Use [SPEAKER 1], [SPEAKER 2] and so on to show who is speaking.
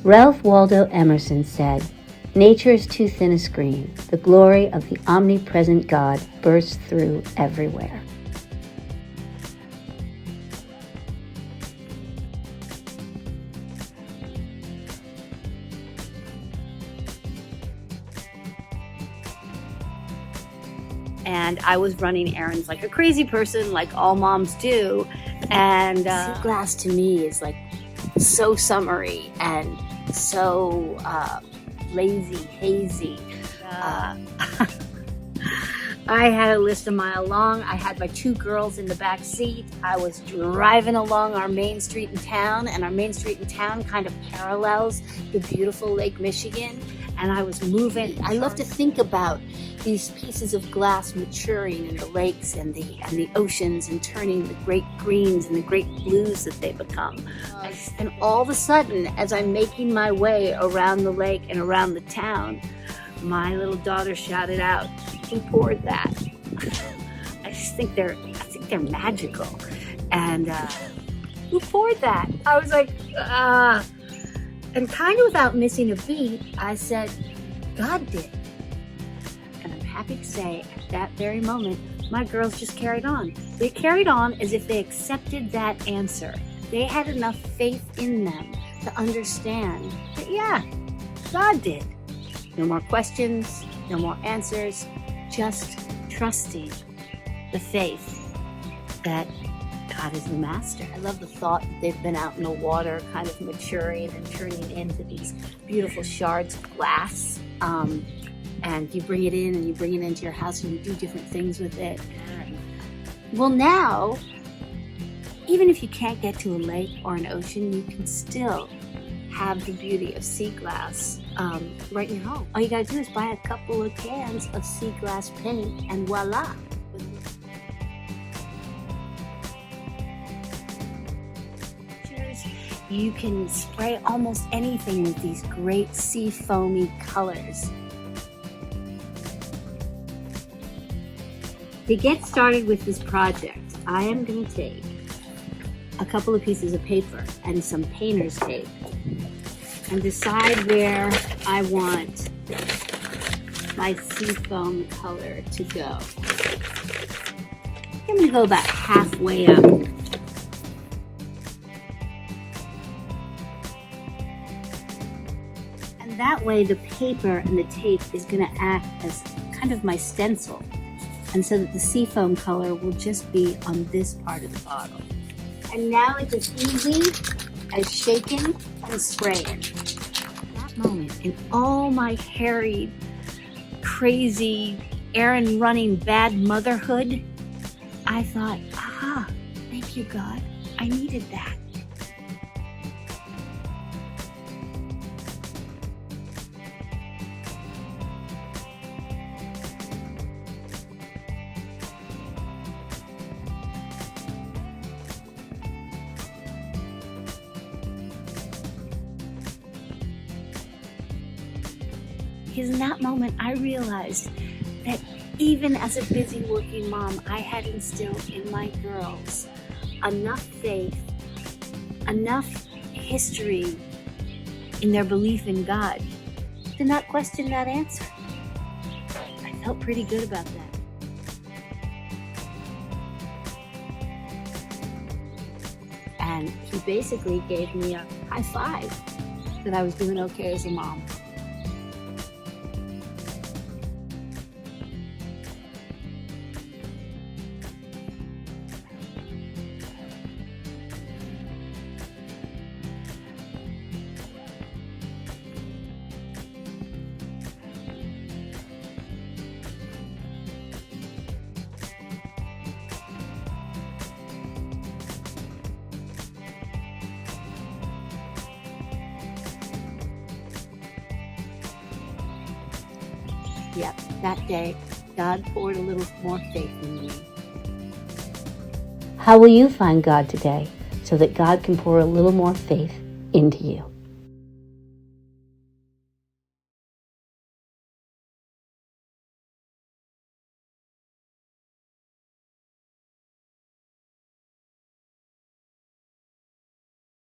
[SPEAKER 1] Ralph Waldo Emerson said, "Nature is too thin a screen. The glory of the omnipresent God bursts through everywhere." And I was running errands like a crazy person, like all moms do. And sea glass to me is like so summery and so lazy, hazy. I had a list a mile long. I had my 2 girls in the back seat. I was driving along our main street in town, and our main street in town kind of parallels the beautiful Lake Michigan. And I was moving. I love to think about these pieces of glass maturing in the lakes and the oceans and turning the great greens and the great blues that they become. And all of a sudden, as I'm making my way around the lake and around the town, my little daughter shouted out, "Who poured that?" I think they're magical. And who poured that? I was like, and kind of without missing a beat, I said, "God did." And I'm happy to say, at that very moment, my girls just carried on. They carried on as if they accepted that answer. They had enough faith in them to understand that, yeah, God did. No more questions, no more answers, just trusting the faith that God is the master. I love the thought that they've been out in the water, kind of maturing and turning into these beautiful shards of glass. And you bring it in and you bring it into your house and you do different things with it. Well, now, even if you can't get to a lake or an ocean, you can still have the beauty of sea glass right in your home. All you gotta do is buy a couple of cans of sea glass paint and voila. You can spray almost anything with these great sea foamy colors. To get started with this project, I am going to take a couple of pieces of paper and some painter's tape and decide where I want my sea foam color to go. I'm going to go about halfway up. And that way the paper and the tape is going to act as kind of my stencil. And so that the sea foam color will just be on this part of the bottle. And now it's as easy as shaking and spraying. That moment, in all my harried, crazy, errand-running bad motherhood, I thought, aha, thank you, God. I needed that. Because in that moment, I realized that even as a busy working mom, I had instilled in my girls enough faith, enough history in their belief in God to not question that answer. I felt pretty good about that. And he basically gave me a high five that I was doing okay as a mom. Yep, that day, God poured a little more faith in me. How will you find God today so that God can pour a little more faith into you?